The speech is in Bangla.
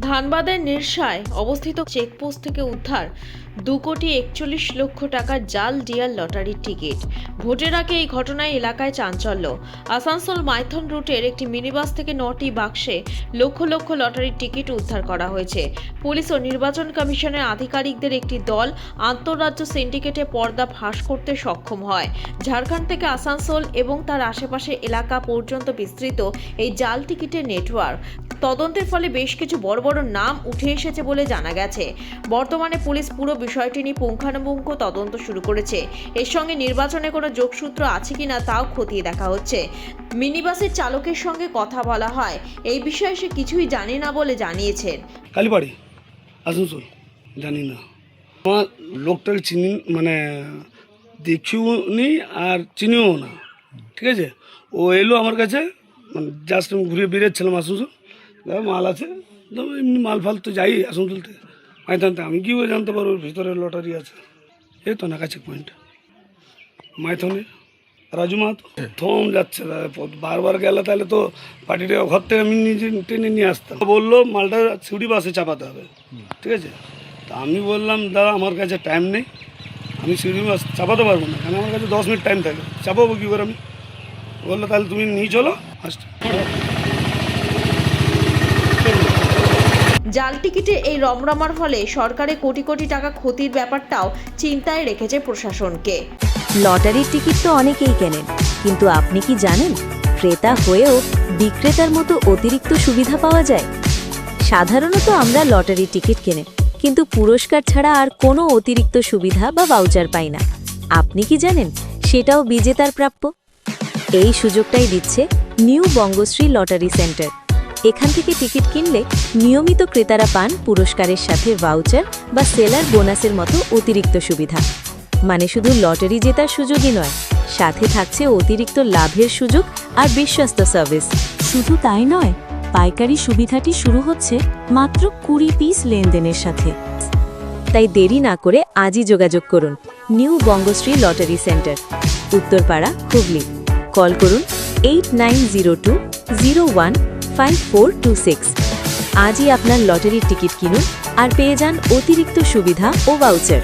ধানবাদের নিরসায় অবস্থিত চেকপোস্ট থেকে উদ্ধার 2,41,00,000 টাকার জাল ডিয়ার লটারির টিকিট। ভোটের আগে এই ঘটনায় এলাকায় চাঞ্চল্য। আসানসোল মাইথন রুটের একটি মিনিবাস থেকে 9টি বাক্সে লক্ষ লক্ষ লটারির টিকিট উদ্ধার করা হয়েছে। পুলিশ ও নির্বাচন কমিশনের আধিকারিকদের একটি দল আন্তঃরাজ্য সিন্ডিকেটে পর্দা ফাঁস করতে সক্ষম হয়। ঝাড়খণ্ড থেকে আসানসোল এবং তার আশেপাশে এলাকা পর্যন্ত বিস্তৃত এই জাল টিকিটের নেটওয়ার্ক। তদন্তের ফলে বেশ কিছু বড় বড় নাম উঠে এসেছে বলে জানা গেছে। বর্তমানে পুলিশ পুরো বিষয়টি নিয়ে পুঙ্খানুপুঙ্খ তদন্ত শুরু করেছে। এর সঙ্গে নির্বাচনে কোনো যোগসূত্র আছে কিনা তাও খতিয়ে দেখা হচ্ছে। মিনিবাসের চালকের সঙ্গে কথা বলা হয়, এই বিষয়ে সে কিছুই জানে না বলে জানিয়েছেন। কালীবাড়ি আসানসোল জানি না, আমার লোকটাকে চিনি, মানে দেখিও নি আর চিনিও না, ঠিক আছে। ও এলো আমার কাছে, মানে জাস্ট আমি ঘুরে বেরিয়েছিলাম আসানসোল, মাল আছে তো এমনি মাল ফাল তো যাই আসানসোল থেকে মাইথনতে, আমি কী করে জানতে পারবো ভিতরে লটারি আছে। এই তো নাকা চেক পয়েন্ট মাইথনে রাজু মাহাতো থম যাচ্ছে, বারবার গেলে তাহলে তো পার্টিটা ঘর থেকে আমি নিজে টেনে নিয়ে আসতাম। বললো মালটা সিউড়ি বাসে চাপাতে হবে, ঠিক আছে। তা আমি বললাম দাদা আমার কাছে টাইম নেই, আমি সিউড়ি বাস চাপাতে পারবো না, কারণ আমার কাছে 10 মিনিট টাইম থাকে, চাপাবো কী করে আমি। বললো তাহলে তুমি নিয়ে চলো আসতে। জাল টিকিটের এই রমরমার ফলে সরকারের কোটি কোটি টাকা ক্ষতির ব্যাপারটাও চিন্তায় রেখেছে প্রশাসনকে। লটারির টিকিট তো অনেকেই কেনেন, কিন্তু আপনি কি জানেন ক্রেতা হয়েও বিক্রেতার মতো অতিরিক্ত সুবিধা পাওয়া যায়? সাধারণত আমরা লটারির টিকিট কিনে কিন্তু পুরস্কার ছাড়া আর কোনো অতিরিক্ত সুবিধা বা ভাউচার পাই না। আপনি কি জানেন সেটাও বিজেতার প্রাপ্য? এই সুযোগটাই দিচ্ছে নিউ বঙ্গশ্রী লটারি সেন্টার। এখান থেকে টিকিট কিনলে নিয়মিত ক্রেতারা পান পুরস্কারের সাথে ভাউচার বা সেলার বোনাসের মতো অতিরিক্ত সুবিধা। মানে শুধু লটারি জেতার সুযোগই নয়, সাথে থাকছে অতিরিক্ত লাভের সুযোগ আর বিশ্বস্ত সার্ভিস। শুধু তাই নয়, পাইকারি সুবিধাটি শুরু হচ্ছে মাত্র 20 পিস লেনদেনের সাথে। তাই দেরি না করে আজই যোগাযোগ করুন new Bangashree lottery centre, Uttarpara, Hooghly. Call করুন 8902015426। আজই আপনার লটারির টিকিট কিনুন আর পেয়ে যান অতিরিক্ত সুবিধা ও ভাউচার।